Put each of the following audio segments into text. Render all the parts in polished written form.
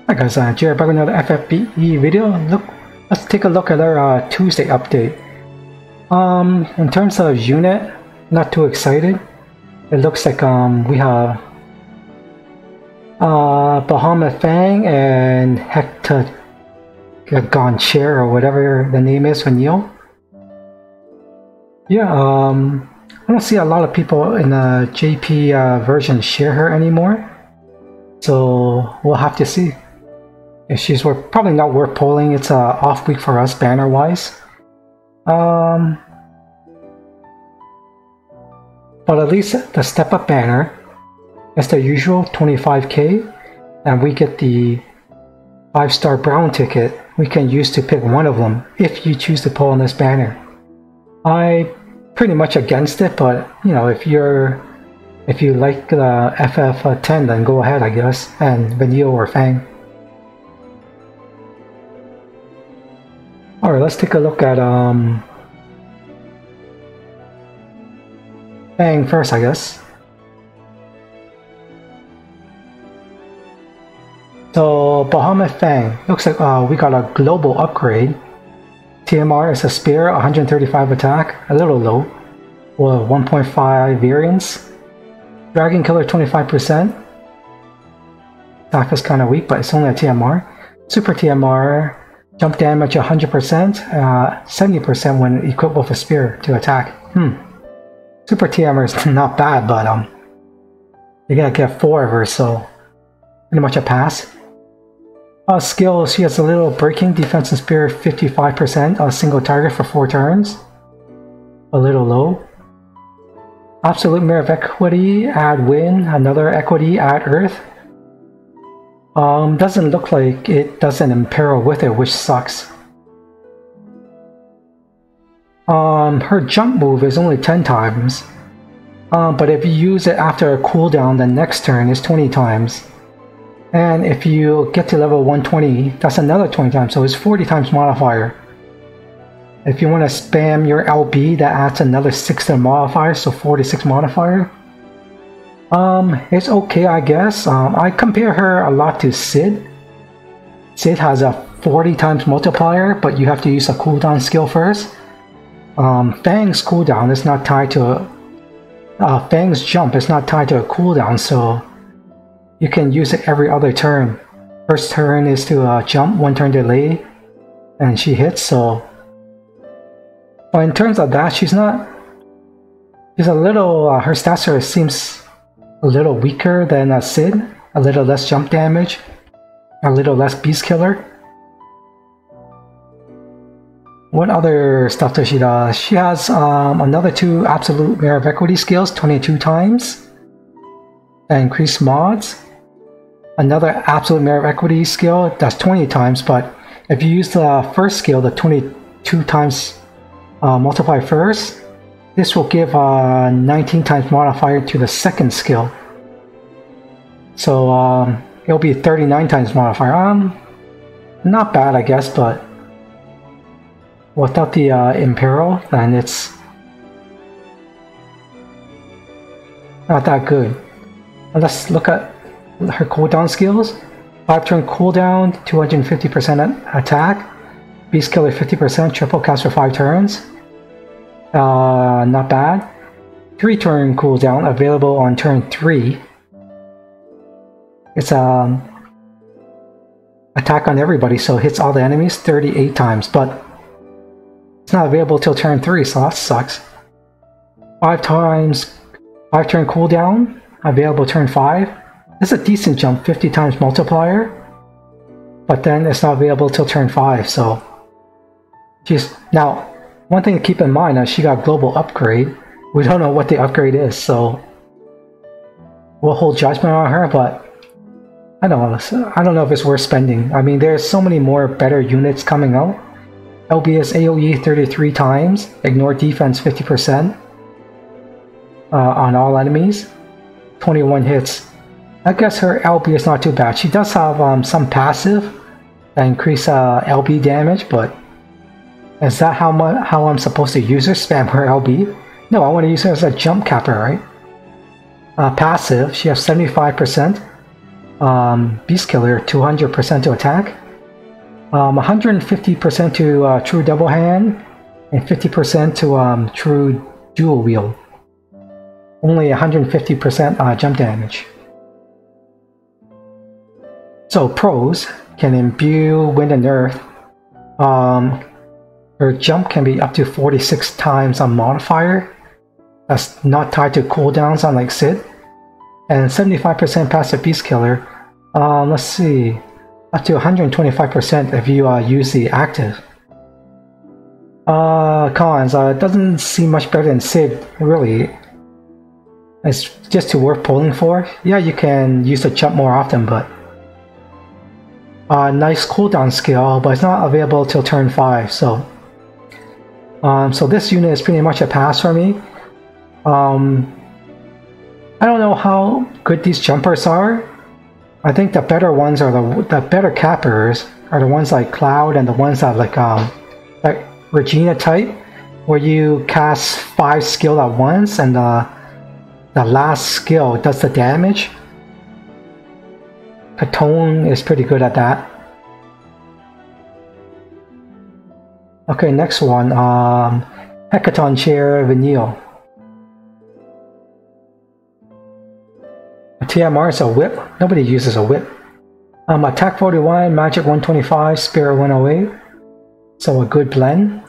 Hi guys, Jared back with another FFBE video. Let's take a look at our Tuesday update. In terms of unit, not too excited. It looks like we have Bahamut Fang and Hectagon Chair or whatever the name is, Vanille. Yeah, I don't see a lot of people in the JP version share her anymore, so we'll have to see. If she's probably not worth pulling. It's a off week for us banner wise. But at least the step up banner is the usual 25k, and we get the 5-star brown ticket we can use to pick one of them if you choose to pull on this banner. I pretty much against it, but you know, if you like the FF10, then go ahead, I guess, and Vanille or Fang. Alright, let's take a look at Fang first, I guess. So Bahamut Fang, looks like we got a global upgrade. TMR is a spear, 135 attack, a little low, with 1.5 variance. Dragon Killer 25%. Attack is kind of weak, but it's only a TMR. Super TMR, jump damage 100%, 70% when equipped with a spear to attack. Super TMR is not bad, but you gotta get 4 of her, so pretty much a pass. Skills, she has a little breaking, defense and spear 55%, a single target for 4 turns. A little low. Absolute mirror of equity, add wind, another equity, add earth. Doesn't look like it doesn't imperil with it, which sucks. Her jump move is only 10 times. But if you use it after a cooldown, the next turn is 20 times. And if you get to level 120, that's another 20 times, so it's 40 times modifier. If you want to spam your LB, that adds another 6 to the modifier, so 46 modifier. It's okay, I guess. I compare her a lot to Sid. Sid has a 40 times multiplier, but you have to use a cooldown skill first. Fang's cooldown is not tied to Fang's jump is not tied to a cooldown, so you can use it every other turn. First turn is to jump, 1 turn delay, and she hits, so... But in terms of that, she's a little... her stats seems a little weaker than Sid, a little less jump damage, a little less beast killer. What other stuff does she do? She has another 2 absolute mirror of equity skills, 22 times. Increased mods. Another absolute mirror of equity skill, that's 20 times, but if you use the first skill, the 22 times multiply first, this will give 19 times modifier to the second skill. So it'll be 39 times modifier. Not bad, I guess, but without the Imperil, then it's not that good. Let's look at her cooldown skills. 5-turn cooldown, 250% attack, beast killer 50%, triple cast for 5 turns. Not bad. 3-turn cooldown, available on turn 3. It's attack on everybody, so hits all the enemies 38 times, but it's not available till turn 3, so that sucks. 5-turn cooldown, available turn 5. This is a decent jump, 50 times multiplier, but then it's not available till turn 5, so... Now, one thing to keep in mind is she got global upgrade. We don't know what the upgrade is, so we'll hold judgment on her, but I don't know if it's worth spending. I mean, there's so many more better units coming out. LBS AoE 33 times, ignore defense 50% on all enemies, 21 hits. I guess her LB is not too bad. She does have some passive that increase LB damage, but is that how I'm supposed to use her? Spam her LB? No, I want to use her as a jump capper, right? Passive, she has 75%. Beast Killer, 200% to attack, 150% to True Double Hand, and 50% to True Dual Wield. Only 150% jump damage. So pros: can imbue wind and earth. Her jump can be up to 46 times on modifier. That's not tied to cooldowns unlike Sid. And 75% passive Beast Killer. Let's see, up to 125% if you use the active. Cons: it doesn't seem much better than Sid, really. It's just too worth pulling for. Yeah, you can use the jump more often, but nice cooldown skill, but it's not available till turn 5. So this unit is pretty much a pass for me. I don't know how good these jumpers are. I think the better ones are the better cappers are the ones like Cloud and the ones that like Regina type, where you cast 5 skill at once and the last skill does the damage. Patone is pretty good at that. Okay, next one, Hecaton Chair Vanille. A TMR is a whip. Nobody uses a whip. Attack 41, Magic 125, Spirit 108. So a good blend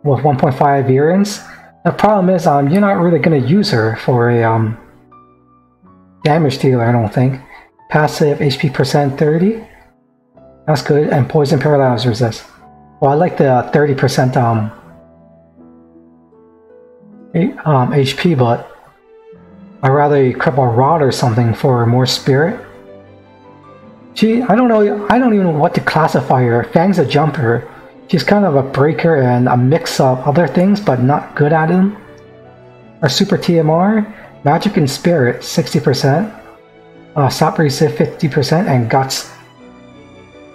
with 1.5 variance. The problem is you're not really going to use her for a damage dealer, I don't think. Passive HP percent 30. That's good. And Poison Paralyze resist. Well, I like the 30% HP, but I'd rather Cripple Rod or something for more spirit. I don't even know what to classify her. Fang's a jumper. She's kind of a breaker and a mix of other things, but not good at them. Our Super TMR, Magic and Spirit, 60%. Sap Resist, 50%, and Guts.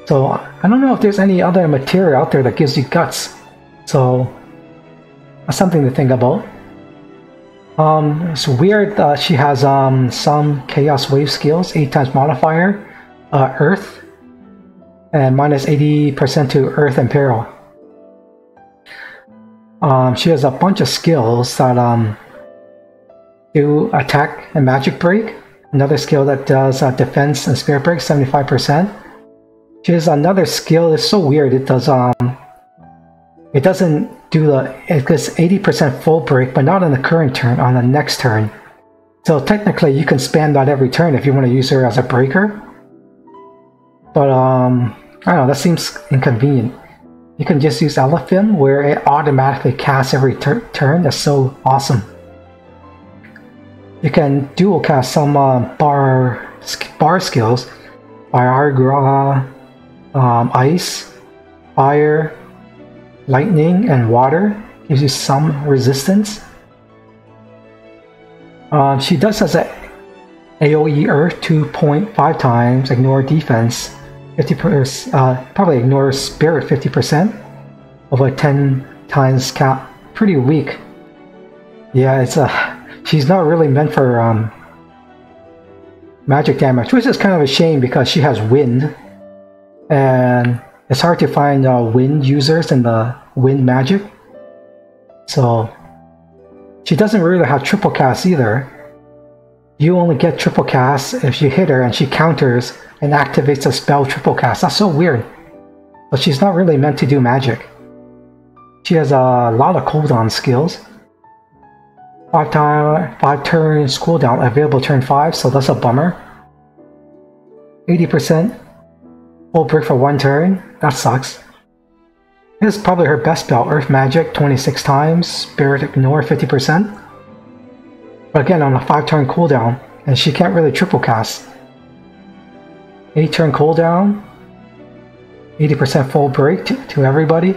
So, I don't know if there's any other material out there that gives you Guts. So, that's something to think about. It's weird that she has some Chaos Wave skills, 8 times modifier, Earth, and minus 80% to Earth and Peril. She has a bunch of skills that do attack and magic break. Another skill that does defense and spirit break, 75%. She has another skill. It's so weird. It does it doesn't do it gets 80% full break, but not on the current turn, on the next turn. So technically you can spam that every turn if you want to use her as a breaker. But I don't know, that seems inconvenient. You can just use Elephim where it automatically casts every turn. That's so awesome. You can dual cast some bar skills. Fire, Ice, Fire, Lightning, and Water. Gives you some resistance. She does has a AoE Earth 2.5 times, ignore defense 50%, probably ignore spirit 50%, over 10 times cap. Pretty weak. Yeah, she's not really meant for magic damage, which is kind of a shame because she has wind, and it's hard to find wind users in the wind magic. So she doesn't really have triple cast either. You only get triple cast if you hit her and she counters and activates a spell triple cast. That's so weird. But she's not really meant to do magic. She has a lot of cooldown skills. 5 turns cooldown, available turn 5, so that's a bummer. 80% full break for 1 turn, that sucks. This is probably her best spell, Earth Magic 26 times, Spirit Ignore 50%. But again, on a 5 turn cooldown, and she can't really triple cast. 8 turn cooldown, 80% full break to everybody,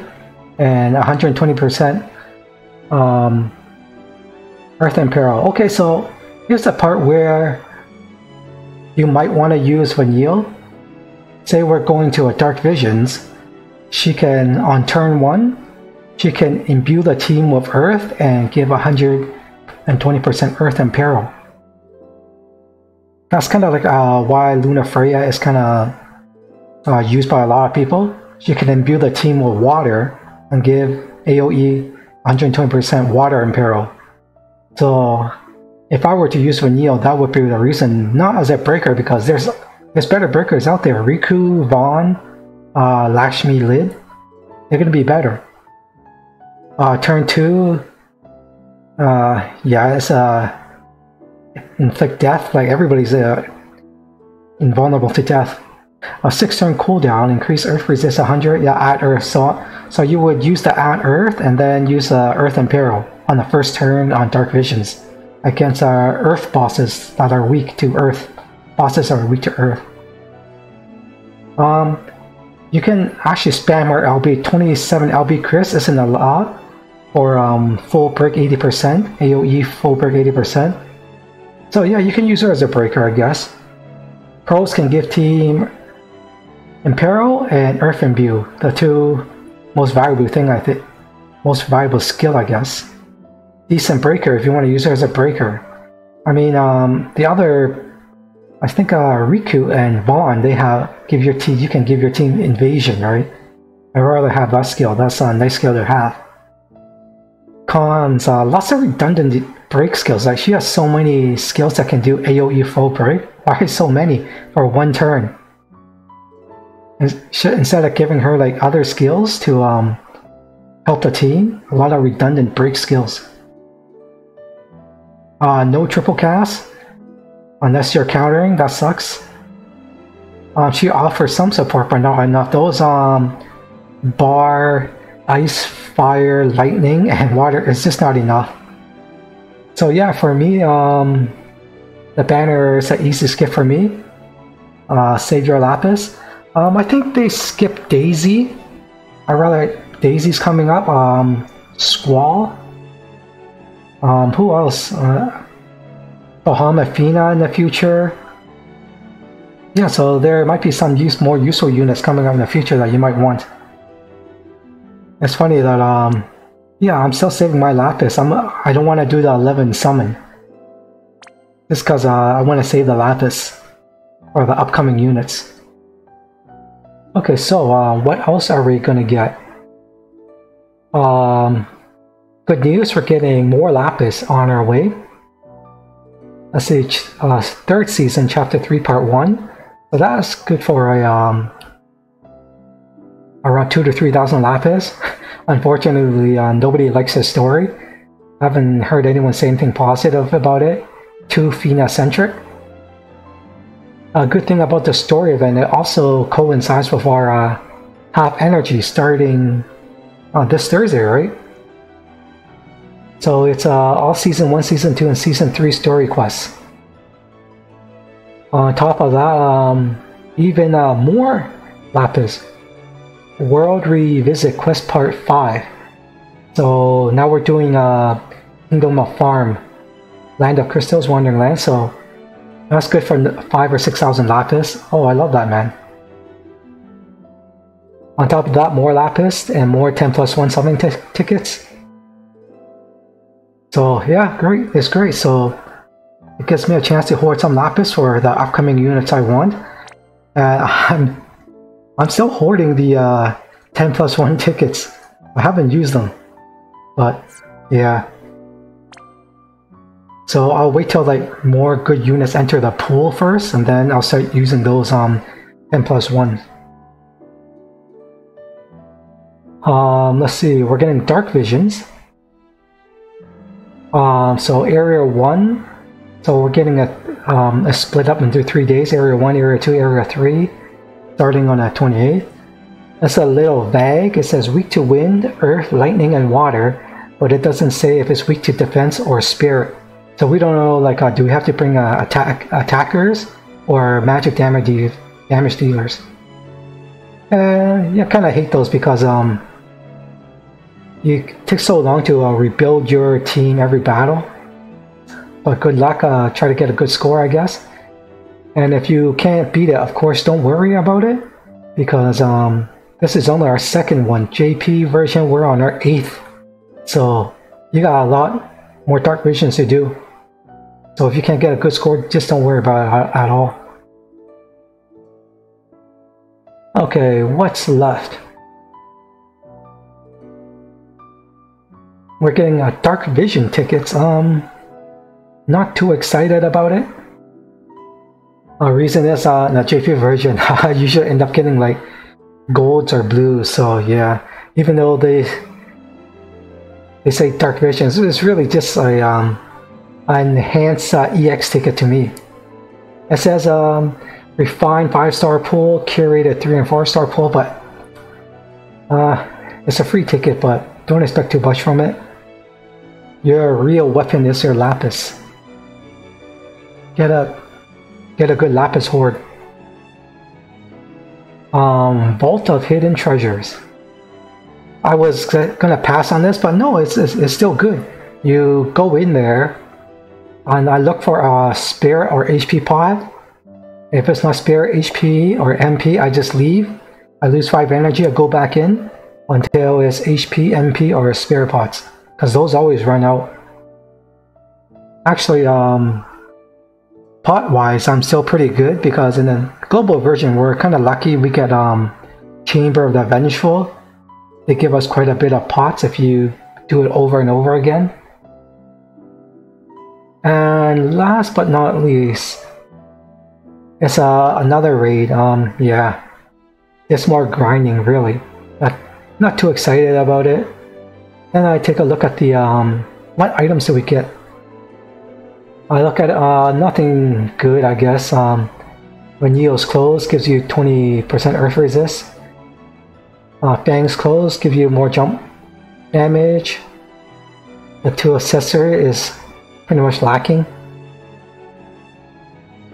and 120% Earth and Peril. Okay, so here's the part where you might want to use Vanille. Say we're going to a Dark Visions. She can, on turn 1, she can imbue the team with Earth and give 120% Earth and Peril. That's kind of like why Luna Freya is kind of used by a lot of people. She can imbue the team with water and give AoE 120% water imperil. So if I were to use Vanille, that would be the reason, not as a breaker, because there's better breakers out there. Riku, Vaughn, Lakshmi, Lid, they're gonna be better. Turn 2, yeah, it's inflict death, like everybody's invulnerable to death. A 6-turn cooldown, increase earth resist 100, yeah, at earth. So you would use the at earth and then use earth imperil on the first turn on Dark Visions against earth bosses that are weak to earth. Bosses are weak to earth. You can actually spam our LB. 27 LB Chris isn't a lot for full break 80%, AoE full break 80%. So yeah, you can use her as a breaker, I guess. Pros can give team Imperil and Earth Imbue, the two most valuable thing, I think, most valuable skill, I guess. Decent breaker if you want to use her as a breaker. I mean, the other, I think Riku and Vaughn, they have you can give your team Invasion, right? I'd rather have that skill. That's a nice skill to have. Cons, lots of redundant break skills. Like she has so many skills that can do AoE full break. Why so many for one turn? Instead of giving her like other skills to help the team, a lot of redundant break skills. No triple cast unless you're countering. That sucks. She offers some support, but not enough. Those bar, ice, fire, lightning, and water is just not enough. So yeah, for me, the banner is an easy skip for me. Save your Lapis. I think they skipped Daisy. I rather Daisy's coming up. Squall. Who else? Bahamafina in the future. Yeah, so there might be some more useful units coming up in the future that you might want. It's funny that yeah, I'm still saving my Lapis. I don't want to do the 11 summon. Just because I want to save the Lapis for the upcoming units. Okay, so what else are we gonna get? Good news, we're getting more Lapis on our way. Let's see, 3rd season, chapter 3, part 1. So that's good for a around 2,000 to 3,000 Lapis. Unfortunately, nobody likes the story. I haven't heard anyone say anything positive about it. Too Fina-centric. A good thing about the story event, it also coincides with our Half Energy starting this Thursday, right? So it's all Season 1, Season 2, and Season 3 story quests. On top of that, even more Lapis. World Revisit Quest Part 5. So now we're doing Kingdom of Farm, Land of Crystals, Wandering Land, so that's good for 5,000 or 6,000 Lapis. Oh, I love that, man. On top of that, more Lapis and more 10+1 summoning tickets. So yeah, great. It's great. So it gives me a chance to hoard some Lapis for the upcoming units I want. I'm still hoarding the 10+1 tickets. I haven't used them, but yeah. So I'll wait till like more good units enter the pool first, and then I'll start using those 10+1. Let's see, we're getting Dark Visions. So Area 1. So we're getting a split up into 3 days. Area 1, Area 2, Area 3. Starting on the 28th. It's a little vague. It says weak to wind, earth, lightning, and water, but it doesn't say if it's weak to defense or spirit. So we don't know, like, do we have to bring attackers or magic damage dealers? Yeah, kind of hate those because it takes so long to rebuild your team every battle. But good luck, try to get a good score, I guess. And if you can't beat it, of course, don't worry about it, because this is only our 2nd one. JP version, we're on our 8th. So you got a lot more Dark Visions to do. So if you can't get a good score, just don't worry about it at all. Okay, what's left? We're getting dark vision tickets. Not too excited about it. Reason is in the JP version, I usually end up getting like golds or blues. So yeah, even though they say dark vision, it's really just a an enhanced EX ticket to me. It says refined 5-star pool, curated 3 and 4-star pool, but it's a free ticket, but don't expect too much from it. Your real weapon is your lapis. Get a good lapis hoard. Vault of Hidden Treasures. I was gonna pass on this, but no, it's still good. You go in there, and I look for a spirit or HP pot. If it's not spirit, HP, or MP, I just leave. I lose 5 energy, I go back in until it's HP, MP, or spirit pots, because those always run out. Actually, pot-wise, I'm still pretty good, because in the global version, we're kind of lucky. We get Chamber of the Vengeful. They give us quite a bit of pots if you do it over and over again. And last but not least, it's another raid. Yeah, it's more grinding, really. Not too excited about it. Then I take a look at the what items do we get? I look at nothing good, I guess. Vanille's clothes gives you 20% earth resist. Fang's clothes give you more jump damage. The 2 accessory is pretty much lacking.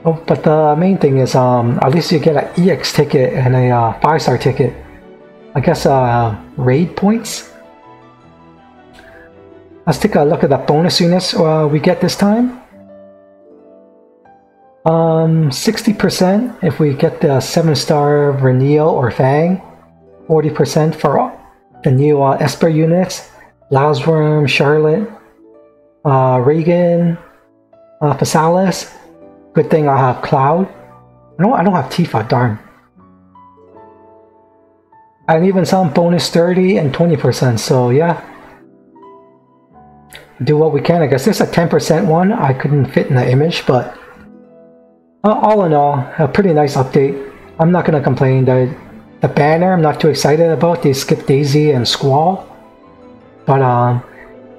Oh, but the main thing is at least you get an EX ticket and a 5-star ticket. I guess raid points. Let's take a look at the bonus units we get this time. 60% if we get the 7-star Vanille or Fang. 40% for the new Esper units. Lasworm, Charlotte, Reagan, Phasalis. Good thing I have Cloud. No, I don't have Tifa, darn. And even some bonus 30 and 20%, so yeah. Do what we can, I guess. This is a 10% one. I couldn't fit in the image, but all in all, a pretty nice update. I'm not going to complain. The banner, I'm not too excited about. They skipped Daisy and Squall. But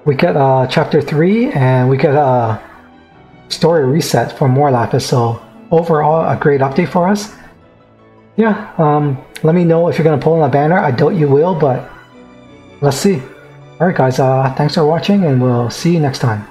we get Chapter 3, and we get a story reset for more Lapis. So overall, a great update for us. Yeah, let me know if you're going to pull on a banner. I doubt you will, but let's see. Alright guys, thanks for watching, and we'll see you next time.